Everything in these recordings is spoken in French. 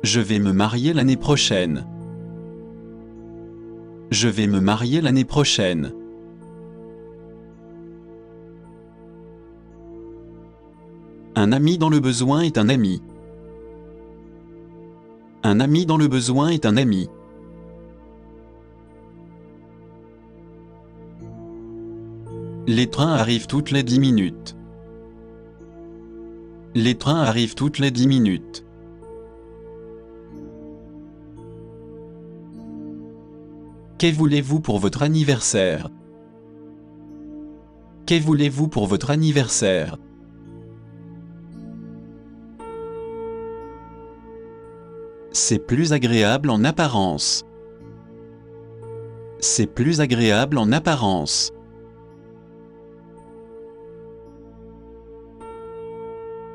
Je vais me marier l'année prochaine. Je vais me marier l'année prochaine. Un ami dans le besoin est un ami. Un ami dans le besoin est un ami. Les trains arrivent toutes les 10 minutes. Les trains arrivent toutes les 10 minutes. Que voulez-vous pour votre anniversaire? Que voulez-vous pour votre anniversaire? C'est plus agréable en apparence. C'est plus agréable en apparence.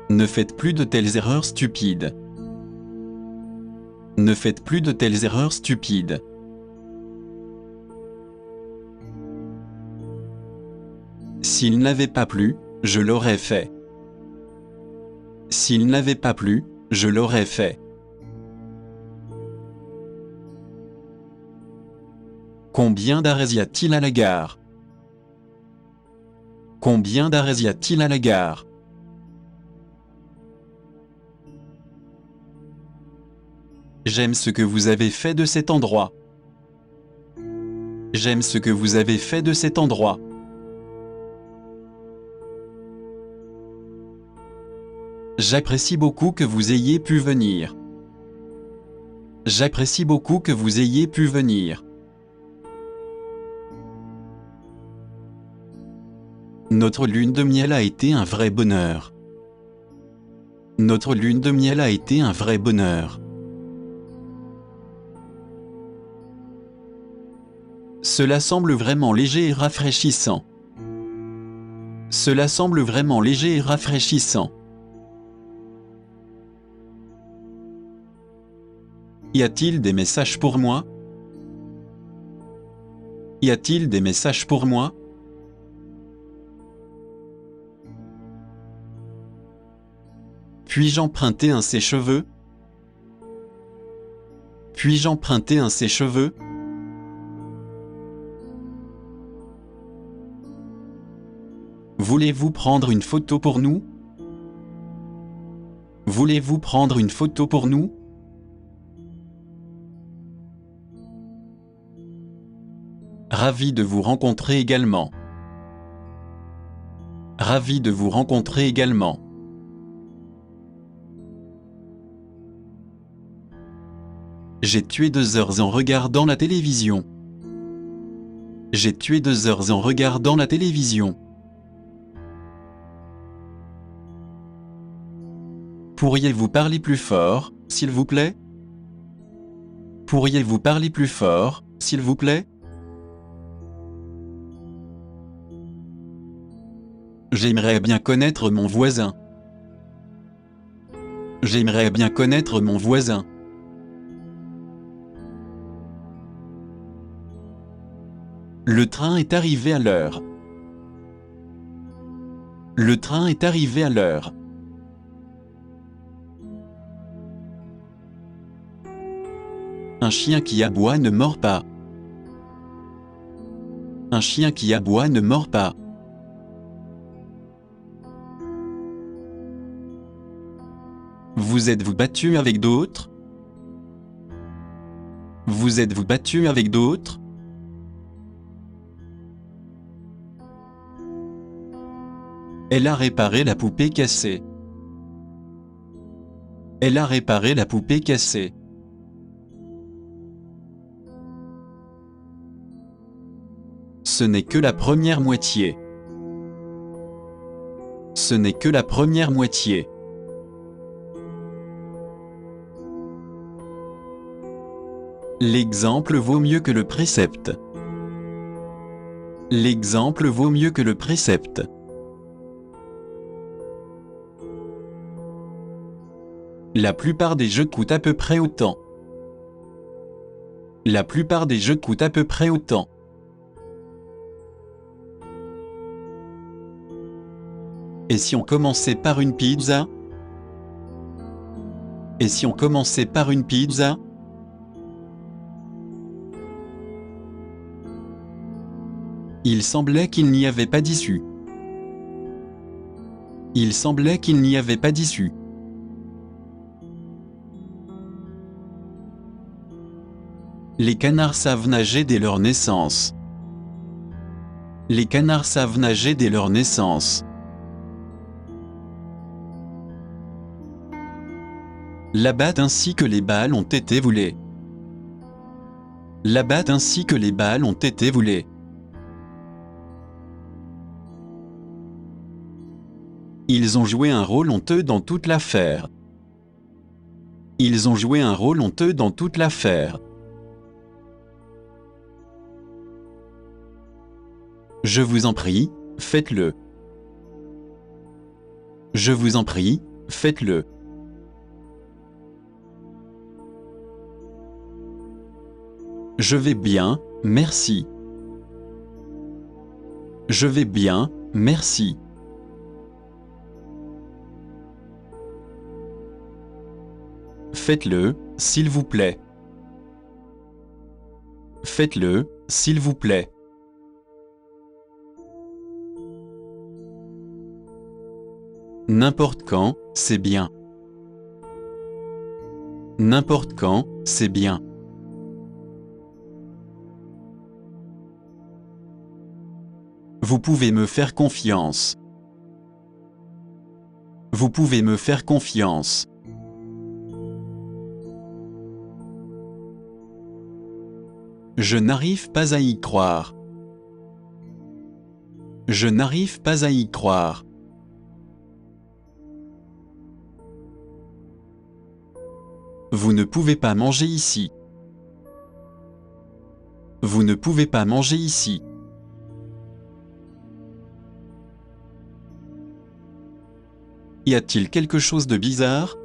Ne faites plus de telles erreurs stupides. Ne faites plus de telles erreurs stupides. S'il n'avait pas plu, je l'aurais fait. S'il n'avait pas plu, je l'aurais fait. Combien d'arrêts y a-t-il à la gare? Combien d'arrêts y a-t-il à la gare? J'aime ce que vous avez fait de cet endroit. J'aime ce que vous avez fait de cet endroit. J'apprécie beaucoup que vous ayez pu venir. J'apprécie beaucoup que vous ayez pu venir. Notre lune de miel a été un vrai bonheur. Notre lune de miel a été un vrai bonheur. Cela semble vraiment léger et rafraîchissant. Cela semble vraiment léger et rafraîchissant. Y a-t-il des messages pour moi? Y a-t-il des messages pour moi? Puis-je emprunter un sèche-cheveux? Puis-je emprunter un sèche-cheveux? Voulez-vous prendre une photo pour nous? Voulez-vous prendre une photo pour nous? Ravi de vous rencontrer également. Ravi de vous rencontrer également. J'ai tué 2 heures en regardant la télévision. J'ai tué 2 heures en regardant la télévision. Pourriez-vous parler plus fort, s'il vous plaît? Pourriez-vous parler plus fort, s'il vous plaît? J'aimerais bien connaître mon voisin. J'aimerais bien connaître mon voisin. Le train est arrivé à l'heure. Le train est arrivé à l'heure. Un chien qui aboie ne mord pas. Un chien qui aboie ne mord pas. Vous êtes-vous battu avec d'autres? Vous êtes-vous battu avec d'autres? Elle a réparé la poupée cassée. Elle a réparé la poupée cassée. Ce n'est que la première moitié. Ce n'est que la première moitié. L'exemple vaut mieux que le précepte. L'exemple vaut mieux que le précepte. La plupart des jeux coûtent à peu près autant. La plupart des jeux coûtent à peu près autant. Et si on commençait par une pizza? Et si on commençait par une pizza? Il semblait qu'il n'y avait pas d'issue. Il semblait qu'il n'y avait pas d'issue. Les canards savent nager dès leur naissance. Les canards savent nager dès leur naissance. La batte ainsi que les balles ont été volées. La batte ainsi que les balles ont été volées. Ils ont joué un rôle honteux dans toute l'affaire. Ils ont joué un rôle honteux dans toute l'affaire. Je vous en prie, faites-le. Je vous en prie, faites-le. Je vais bien, merci. Je vais bien, merci. Faites-le, s'il vous plaît. Faites-le, s'il vous plaît. N'importe quand, c'est bien. N'importe quand, c'est bien. Vous pouvez me faire confiance. Vous pouvez me faire confiance. Je n'arrive pas à y croire. Je n'arrive pas à y croire. Vous ne pouvez pas manger ici. Vous ne pouvez pas manger ici. Y a-t-il quelque chose de bizarre?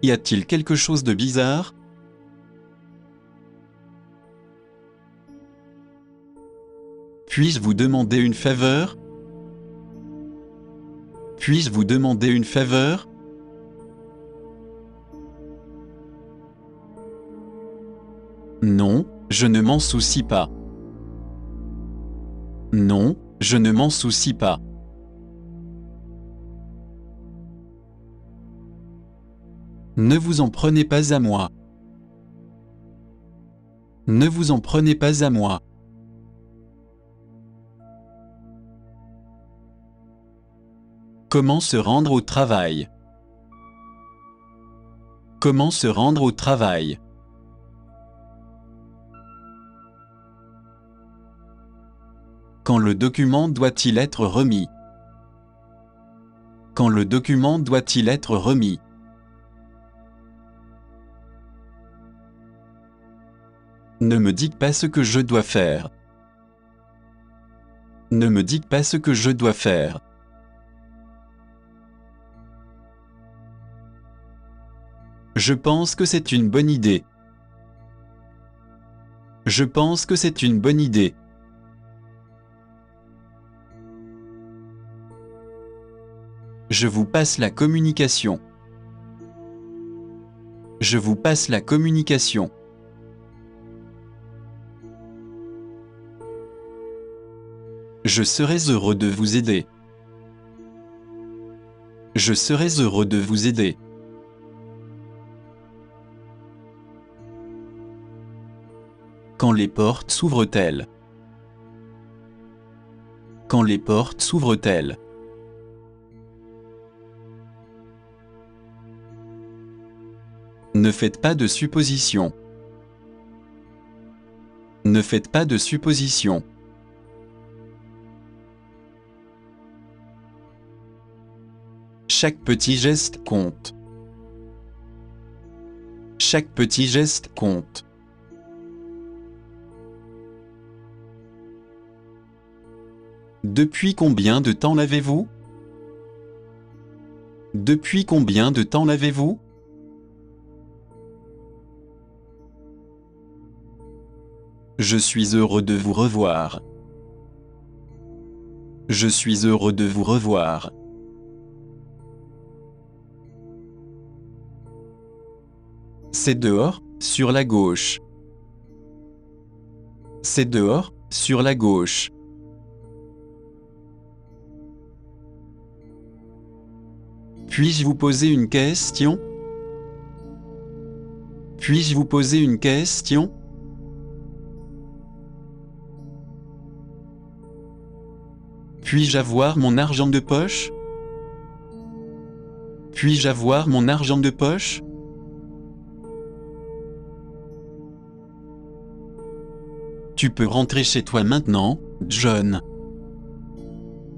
Y a-t-il quelque chose de bizarre? Puis-je vous demander une faveur? Puis-je vous demander une faveur? Non, je ne m'en soucie pas. Non, je ne m'en soucie pas. Ne vous en prenez pas à moi. Ne vous en prenez pas à moi. Comment se rendre au travail? Comment se rendre au travail? Quand le document doit-il être remis? Quand le document doit-il être remis? Ne me dites pas ce que je dois faire. Ne me dites pas ce que je dois faire. Je pense que c'est une bonne idée. Je pense que c'est une bonne idée. Je vous passe la communication. Je vous passe la communication. Je serais heureux de vous aider. Je serais heureux de vous aider. Quand les portes s'ouvrent-elles? Quand les portes s'ouvrent-elles? Ne faites pas de suppositions. Ne faites pas de suppositions. Chaque petit geste compte. Chaque petit geste compte. Depuis combien de temps l'avez-vous? Depuis combien de temps l'avez-vous? Je suis heureux de vous revoir. Je suis heureux de vous revoir. C'est dehors, sur la gauche. C'est dehors, sur la gauche. Puis-je vous poser une question? Puis-je vous poser une question? Puis-je avoir mon argent de poche? Puis-je avoir mon argent de poche? Tu peux rentrer chez toi maintenant, John.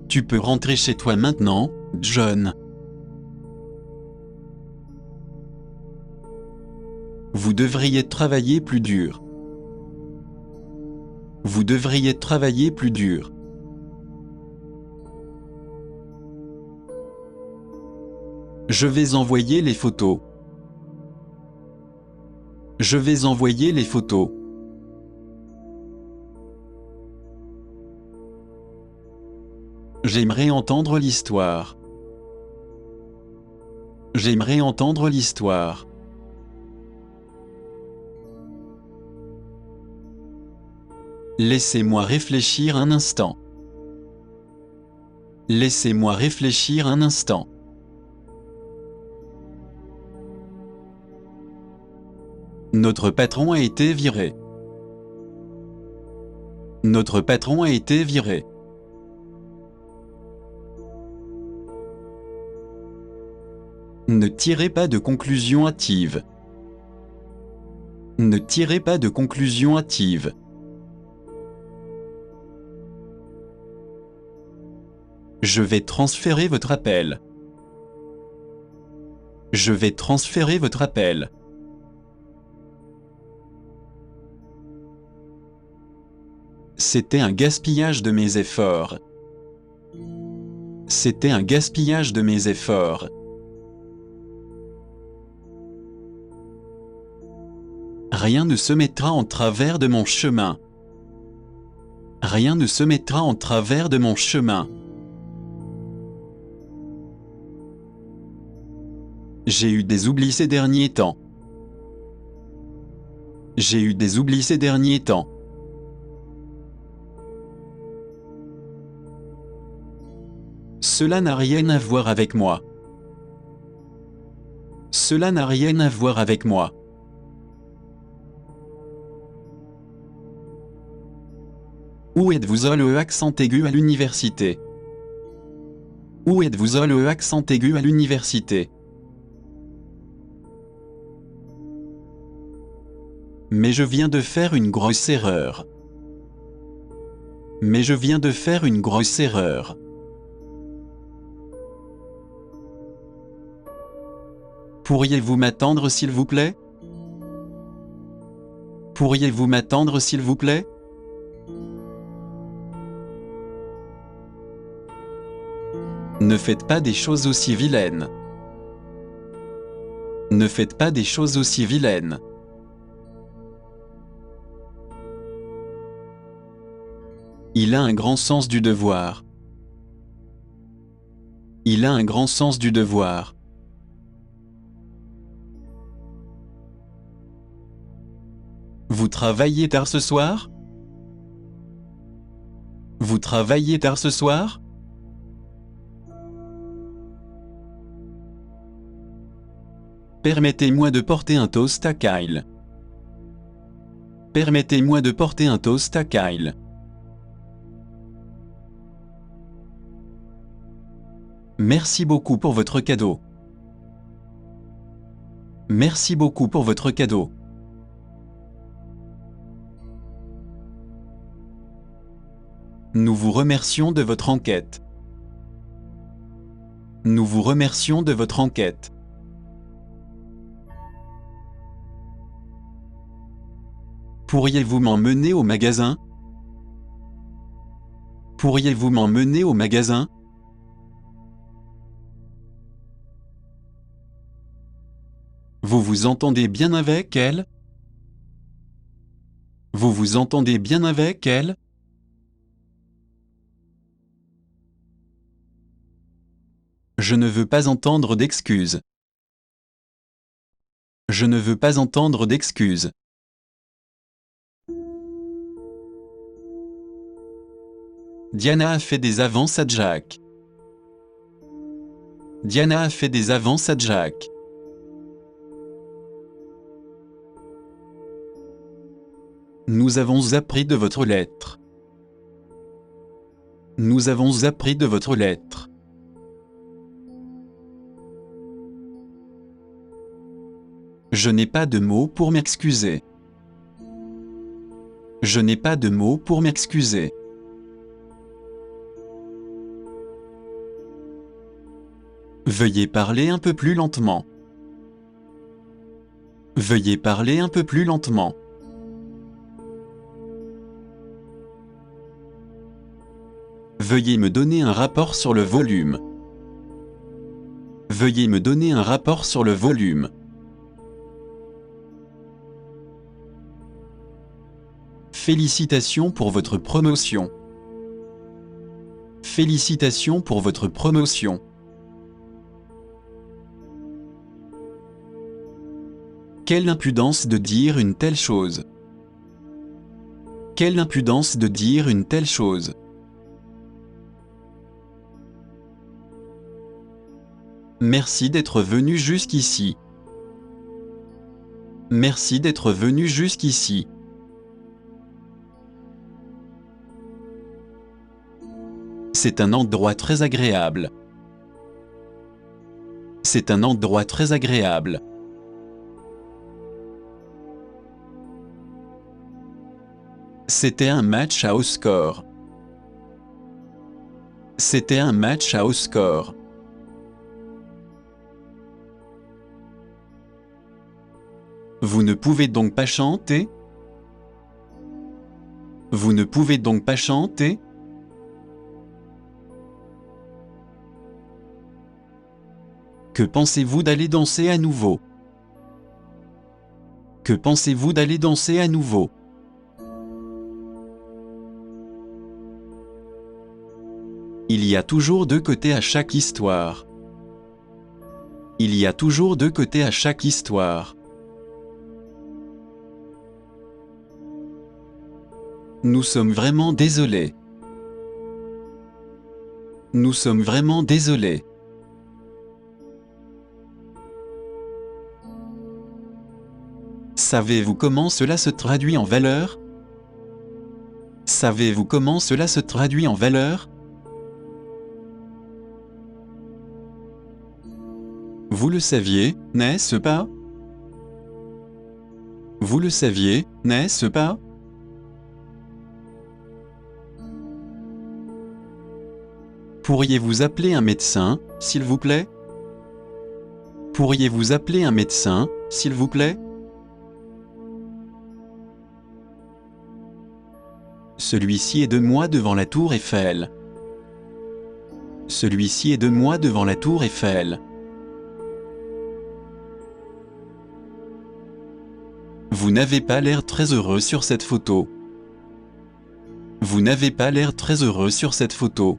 Tu peux rentrer chez toi maintenant, John. Vous devriez travailler plus dur. Vous devriez travailler plus dur. Je vais envoyer les photos. Je vais envoyer les photos. J'aimerais entendre l'histoire. J'aimerais entendre l'histoire. Laissez-moi réfléchir un instant. Laissez-moi réfléchir un instant. Notre patron a été viré. Notre patron a été viré. Ne tirez pas de conclusions hâtives. Ne tirez pas de conclusions hâtives. Je vais transférer votre appel. Je vais transférer votre appel. C'était un gaspillage de mes efforts. C'était un gaspillage de mes efforts. Rien ne se mettra en travers de mon chemin. Rien ne se mettra en travers de mon chemin. J'ai eu des oublis ces derniers temps. J'ai eu des oublis ces derniers temps. Cela n'a rien à voir avec moi. Cela n'a rien à voir avec moi. Où êtes-vous le accent aigu à l'université? Où êtes-vous le accent aigu à l'université? Mais je viens de faire une grosse erreur. Mais je viens de faire une grosse erreur. Pourriez-vous m'attendre s'il vous plaît? Pourriez-vous m'attendre s'il vous plaît? Ne faites pas des choses aussi vilaines. Ne faites pas des choses aussi vilaines. Il a un grand sens du devoir. Il a un grand sens du devoir. Vous travaillez tard ce soir? Vous travaillez tard ce soir? Permettez-moi de porter un toast à Kyle. Permettez-moi de porter un toast à Kyle. Merci beaucoup pour votre cadeau. Merci beaucoup pour votre cadeau. Nous vous remercions de votre enquête. Nous vous remercions de votre enquête. Pourriez-vous m'emmener au magasin? Pourriez-vous m'emmener au magasin? Vous vous entendez bien avec elle? Vous vous entendez bien avec elle? Je ne veux pas entendre d'excuses. Je ne veux pas entendre d'excuses. Diana a fait des avances à Jack. Diana a fait des avances à Jack. Nous avons appris de votre lettre. Nous avons appris de votre lettre. Je n'ai pas de mots pour m'excuser. Je n'ai pas de mots pour m'excuser. Veuillez parler un peu plus lentement. Veuillez parler un peu plus lentement. Veuillez me donner un rapport sur le volume. Veuillez me donner un rapport sur le volume. Félicitations pour votre promotion. Félicitations pour votre promotion. Quelle impudence de dire une telle chose. Quelle impudence de dire une telle chose. Merci d'être venu jusqu'ici. Merci d'être venu jusqu'ici. C'est un endroit très agréable. C'est un endroit très agréable. C'était un match à haut score. C'était un match à haut score. Vous ne pouvez donc pas chanter? Vous ne pouvez donc pas chanter? Que pensez-vous d'aller danser à nouveau? Que pensez-vous d'aller danser à nouveau? Il y a toujours deux côtés à chaque histoire. Il y a toujours deux côtés à chaque histoire. Nous sommes vraiment désolés. Nous sommes vraiment désolés. Savez-vous comment cela se traduit en valeur? Savez-vous comment cela se traduit en valeur? Vous le saviez, n'est-ce pas? Vous le saviez, n'est-ce pas? Pourriez-vous appeler un médecin, s'il vous plaît? Pourriez-vous appeler un médecin, s'il vous plaît? Celui-ci est de moi devant la tour Eiffel. Celui-ci est de moi devant la tour Eiffel. Vous n'avez pas l'air très heureux sur cette photo. Vous n'avez pas l'air très heureux sur cette photo.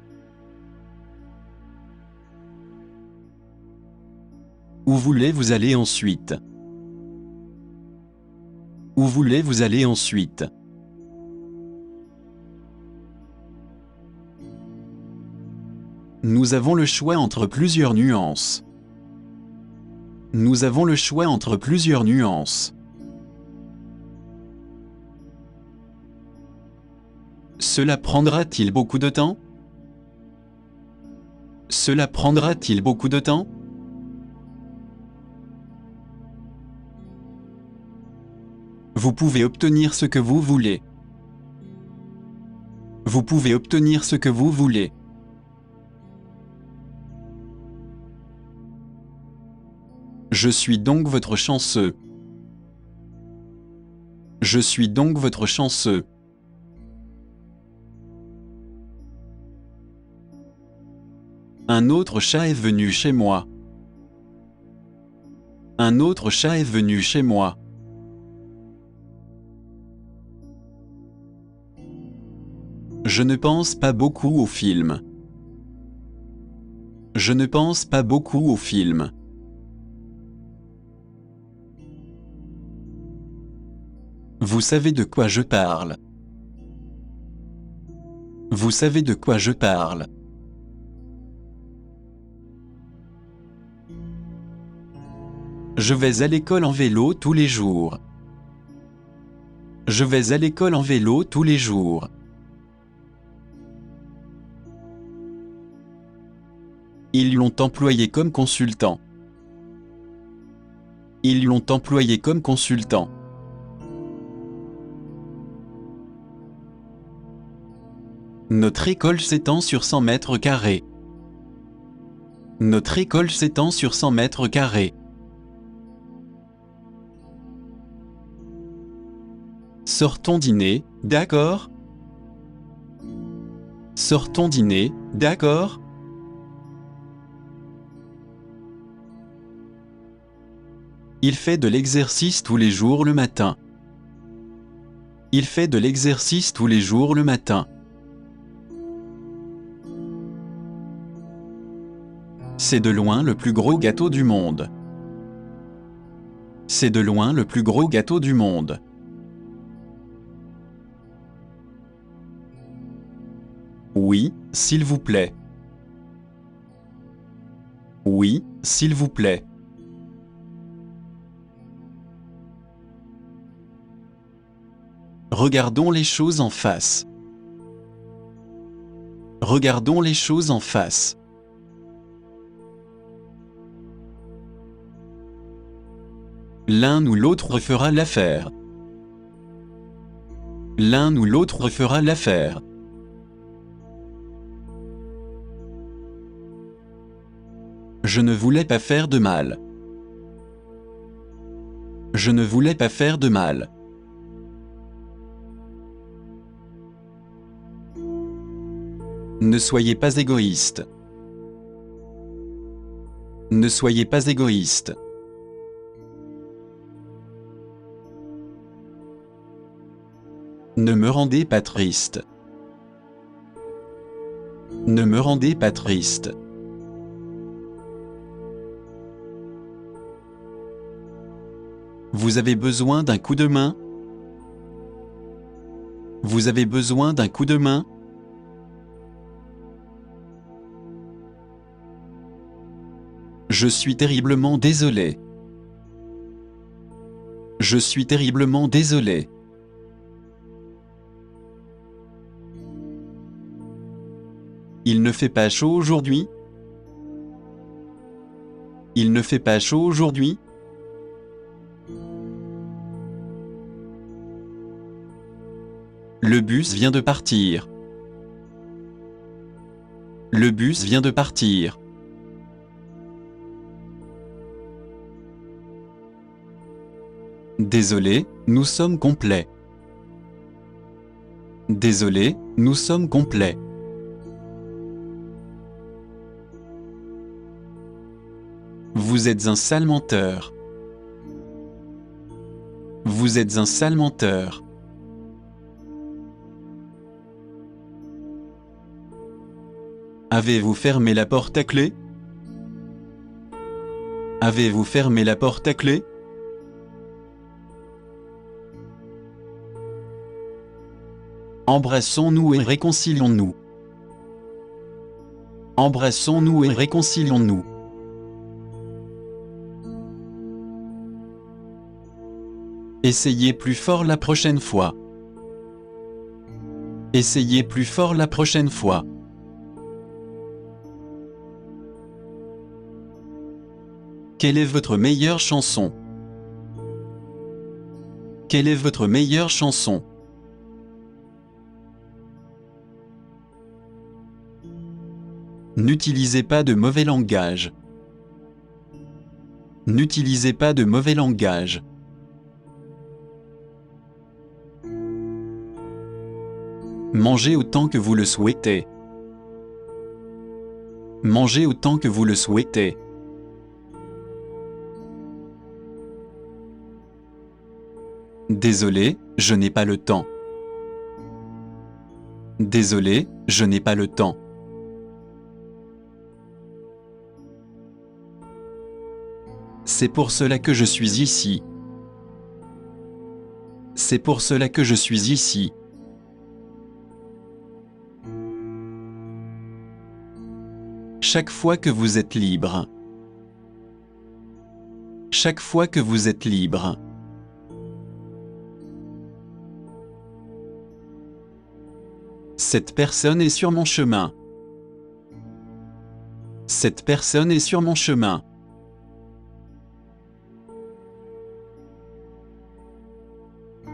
Où voulez-vous aller ensuite? Où voulez-vous aller ensuite? Nous avons le choix entre plusieurs nuances. Nous avons le choix entre plusieurs nuances. Cela prendra-t-il beaucoup de temps? Cela prendra-t-il beaucoup de temps? Vous pouvez obtenir ce que vous voulez. Vous pouvez obtenir ce que vous voulez. Je suis donc votre chanceux. Je suis donc votre chanceux. Un autre chat est venu chez moi. Un autre chat est venu chez moi. Je ne pense pas beaucoup au film. Je ne pense pas beaucoup au film. Vous savez de quoi je parle. Vous savez de quoi je parle. Je vais à l'école en vélo tous les jours. Je vais à l'école en vélo tous les jours. Ils l'ont employé comme consultant. Ils l'ont employé comme consultant. Notre école s'étend sur 100 mètres carrés. Notre école s'étend sur 100 mètres carrés. Sortons dîner, d'accord? Sortons dîner, d'accord? Il fait de l'exercice tous les jours le matin. Il fait de l'exercice tous les jours le matin. C'est de loin le plus gros gâteau du monde. C'est de loin le plus gros gâteau du monde. Oui, s'il vous plaît. Oui, s'il vous plaît. Regardons les choses en face. Regardons les choses en face. L'un ou l'autre fera l'affaire. L'un ou l'autre fera l'affaire. Je ne voulais pas faire de mal. Je ne voulais pas faire de mal. Ne soyez pas égoïste. Ne soyez pas égoïste. Ne me rendez pas triste. Ne me rendez pas triste. Vous avez besoin d'un coup de main? Vous avez besoin d'un coup de main? Je suis terriblement désolé. Je suis terriblement désolé. Il ne fait pas chaud aujourd'hui? Il ne fait pas chaud aujourd'hui? Le bus vient de partir. Le bus vient de partir. Désolé, nous sommes complets. Désolé, nous sommes complets. Vous êtes un sale menteur. Vous êtes un sale menteur. Avez-vous fermé la porte à clé? Avez-vous fermé la porte à clé? Embrassons-nous et réconcilions-nous. Embrassons-nous et réconcilions-nous. Essayez plus fort la prochaine fois. Essayez plus fort la prochaine fois. Quelle est votre meilleure chanson? Quelle est votre meilleure chanson? N'utilisez pas de mauvais langage. N'utilisez pas de mauvais langage. Mangez autant que vous le souhaitez. Mangez autant que vous le souhaitez. Désolé, je n'ai pas le temps. Désolé, je n'ai pas le temps. C'est pour cela que je suis ici. C'est pour cela que je suis ici. Chaque fois que vous êtes libre. Chaque fois que vous êtes libre. Cette personne est sur mon chemin. Cette personne est sur mon chemin.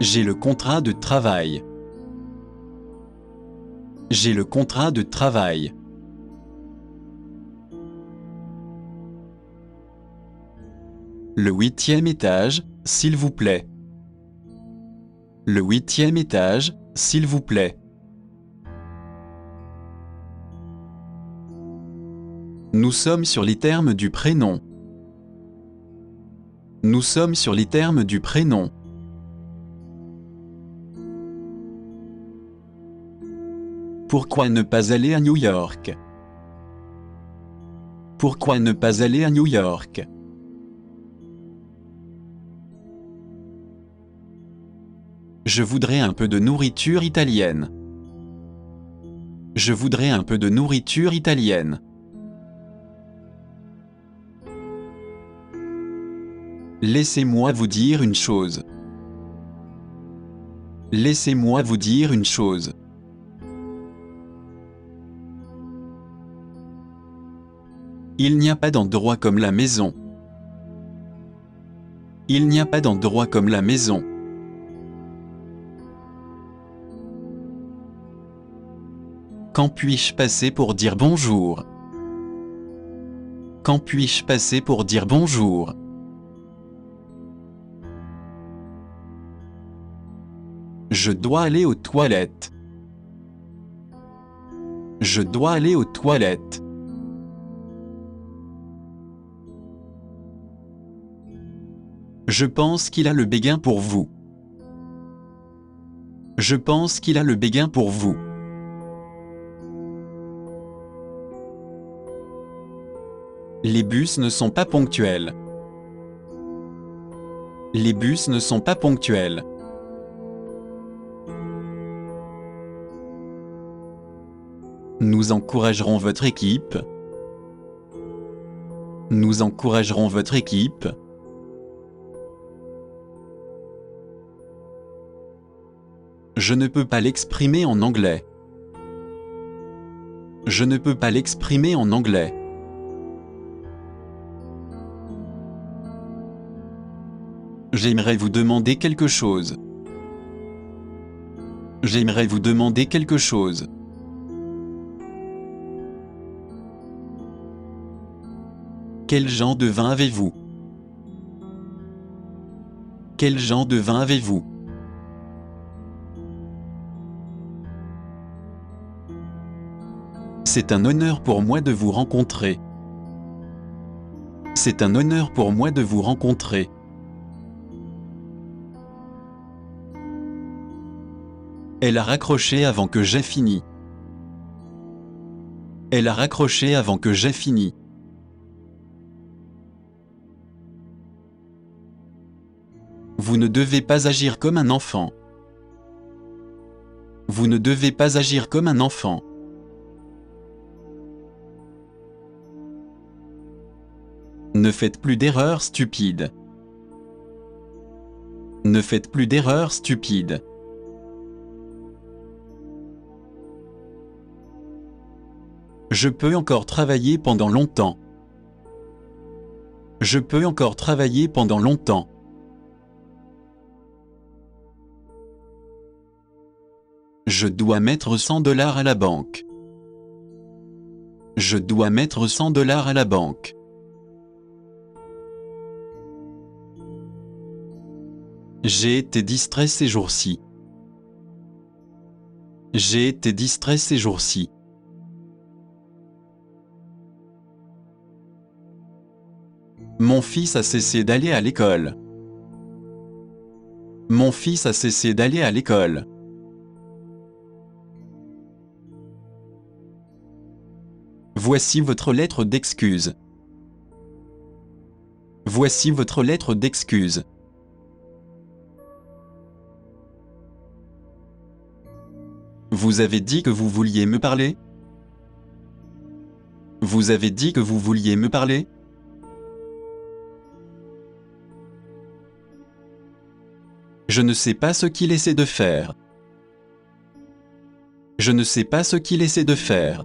J'ai le contrat de travail. J'ai le contrat de travail. Le 8e étage, s'il vous plaît. Le 8e étage, s'il vous plaît. Nous sommes sur les termes du prénom. Nous sommes sur les termes du prénom. Pourquoi ne pas aller à New York? Pourquoi ne pas aller à New York? Je voudrais un peu de nourriture italienne. Je voudrais un peu de nourriture italienne. Laissez-moi vous dire une chose. Laissez-moi vous dire une chose. Il n'y a pas d'endroit comme la maison. Il n'y a pas d'endroit comme la maison. Quand puis-je passer pour dire bonjour? Quand puis-je passer pour dire bonjour? Je dois aller aux toilettes. Je dois aller aux toilettes. Je pense qu'il a le béguin pour vous. Je pense qu'il a le béguin pour vous. Les bus ne sont pas ponctuels. Les bus ne sont pas ponctuels. Nous encouragerons votre équipe. Nous encouragerons votre équipe. Je ne peux pas l'exprimer en anglais. Je ne peux pas l'exprimer en anglais. J'aimerais vous demander quelque chose. J'aimerais vous demander quelque chose. Quel genre de vin avez-vous? Quel genre de vin avez-vous? C'est un honneur pour moi de vous rencontrer. C'est un honneur pour moi de vous rencontrer. Elle a raccroché avant que j'aie fini. Elle a raccroché avant que j'aie fini. Vous ne devez pas agir comme un enfant. Vous ne devez pas agir comme un enfant. Ne faites plus d'erreurs stupides. Ne faites plus d'erreurs stupides. Je peux encore travailler pendant longtemps. Je peux encore travailler pendant longtemps. Je dois mettre 100 $ à la banque. Je dois mettre 100 $ à la banque. J'ai été distrait ces jours-ci. J'ai été distrait ces jours-ci. Mon fils a cessé d'aller à l'école. Mon fils a cessé d'aller à l'école. Voici votre lettre d'excuse. Voici votre lettre d'excuse. Vous avez dit que vous vouliez me parler? Vous avez dit que vous vouliez me parler? Je ne sais pas ce qu'il essaie de faire. Je ne sais pas ce qu'il essaie de faire.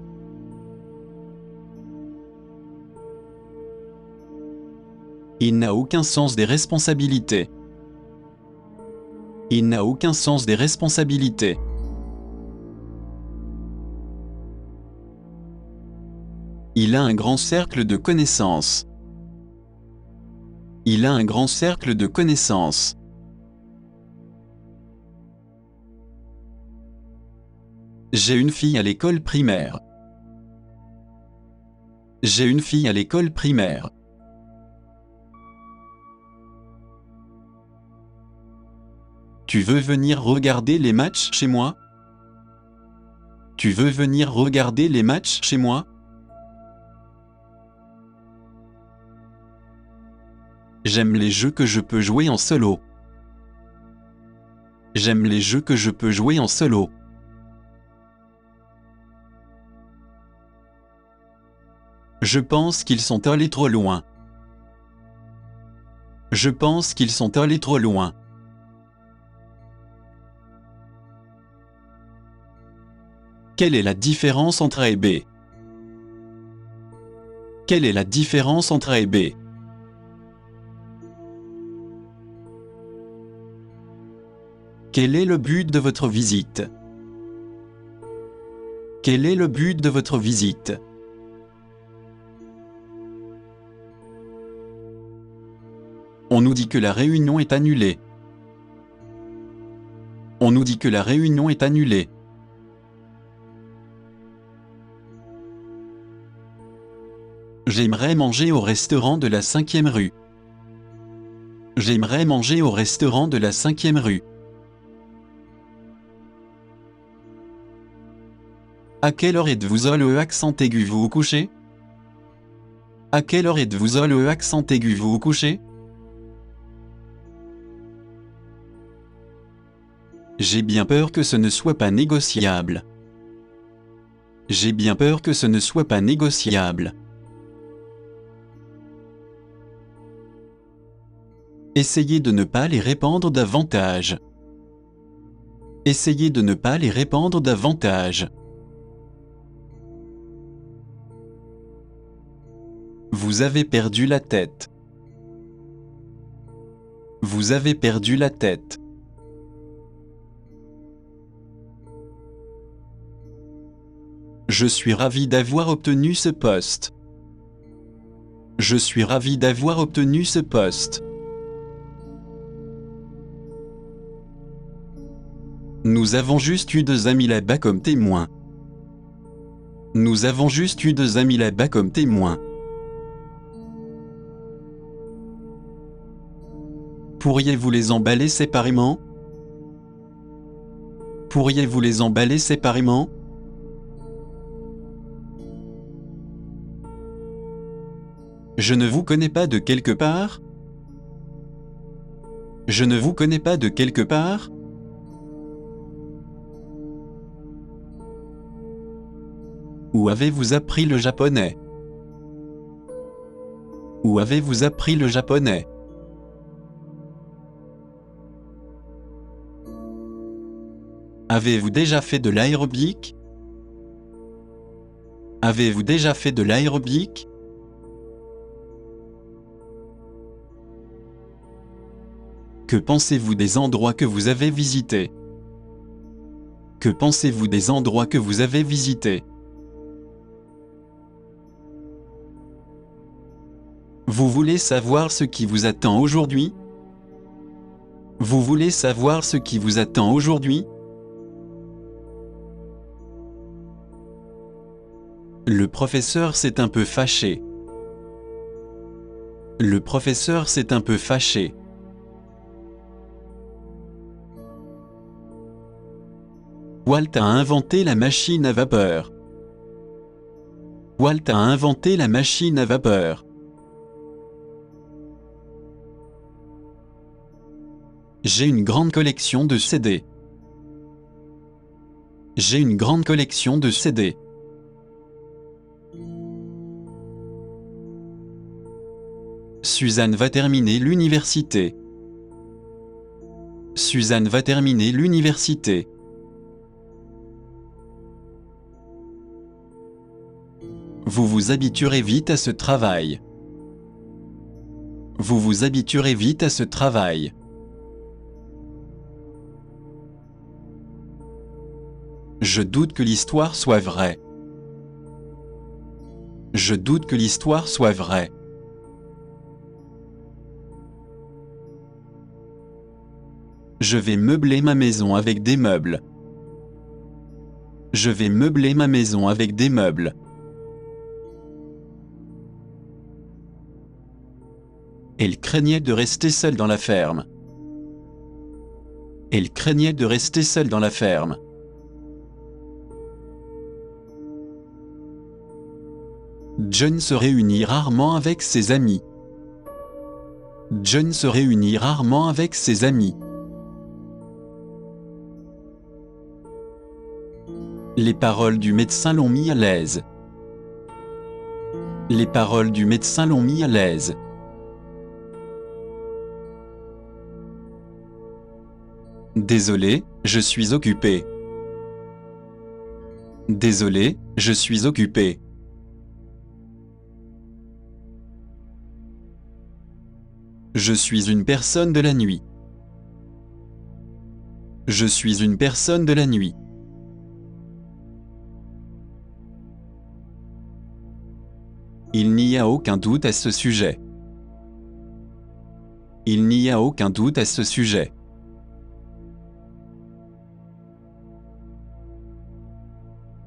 Il n'a aucun sens des responsabilités. Il n'a aucun sens des responsabilités. Il a un grand cercle de connaissances. Il a un grand cercle de connaissances. J'ai une fille à l'école primaire. J'ai une fille à l'école primaire. Tu veux venir regarder les matchs chez moi? Tu veux venir regarder les matchs chez moi? J'aime les jeux que je peux jouer en solo. J'aime les jeux que je peux jouer en solo. Je pense qu'ils sont allés trop loin. Je pense qu'ils sont allés trop loin. Quelle est la différence entre A et B? Quelle est la différence entre A et B? Quel est le but de votre visite? Quel est le but de votre visite? On nous dit que la réunion est annulée. On nous dit que la réunion est annulée. J'aimerais manger au restaurant de la 5e rue. J'aimerais manger au restaurant de la 5e rue. À quelle heure êtes-vous le accent aigu vous couchez? À quelle heure êtes-vous le accent aigu vous couchez? J'ai bien peur que ce ne soit pas négociable. J'ai bien peur que ce ne soit pas négociable. Essayez de ne pas les répandre davantage. Essayez de ne pas les répandre davantage. Vous avez perdu la tête. Vous avez perdu la tête. Je suis ravi d'avoir obtenu ce poste. Je suis ravi d'avoir obtenu ce poste. Nous avons juste eu 2 amis là-bas comme témoins. Nous avons juste eu 2 amis là-bas comme témoins. Pourriez-vous les emballer séparément? Pourriez-vous les emballer séparément? Je ne vous connais pas de quelque part? Je ne vous connais pas de quelque part? Où avez-vous appris le japonais? Où avez-vous appris le japonais? Avez-vous déjà fait de l'aérobic? Avez-vous déjà fait de l'aérobic? Que pensez-vous des endroits que vous avez visités? Que pensez-vous des endroits que vous avez visités? Vous voulez savoir ce qui vous attend aujourd'hui? Vous voulez savoir ce qui vous attend aujourd'hui? Le professeur s'est un peu fâché. Le professeur s'est un peu fâché. Walt a inventé la machine à vapeur. Walt a inventé la machine à vapeur. J'ai une grande collection de CD. J'ai une grande collection de CD. Suzanne va terminer l'université. Suzanne va terminer l'université. Vous vous habituerez vite à ce travail. Vous vous habituerez vite à ce travail. Je doute que l'histoire soit vraie. Je doute que l'histoire soit vraie. Je vais meubler ma maison avec des meubles. Je vais meubler ma maison avec des meubles. Elle craignait de rester seule dans la ferme. Elle craignait de rester seule dans la ferme. John se réunit rarement avec ses amis. John se réunit rarement avec ses amis. Les paroles du médecin l'ont mis à l'aise. Les paroles du médecin l'ont mis à l'aise. Désolé, je suis occupé. Désolé, je suis occupé. Je suis une personne de la nuit. Je suis une personne de la nuit. Il n'y a aucun doute à ce sujet. Il n'y a aucun doute à ce sujet.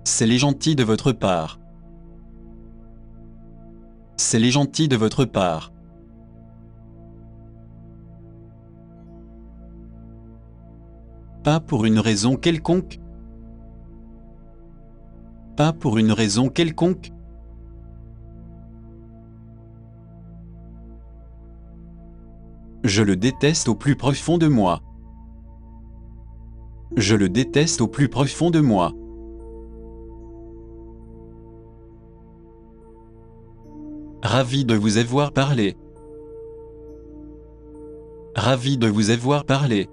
C'est les gentils de votre part. C'est les gentils de votre part. Pas pour une raison quelconque. Pas pour une raison quelconque. Je le déteste au plus profond de moi. Je le déteste au plus profond de moi. Ravi de vous avoir parlé. Ravi de vous avoir parlé.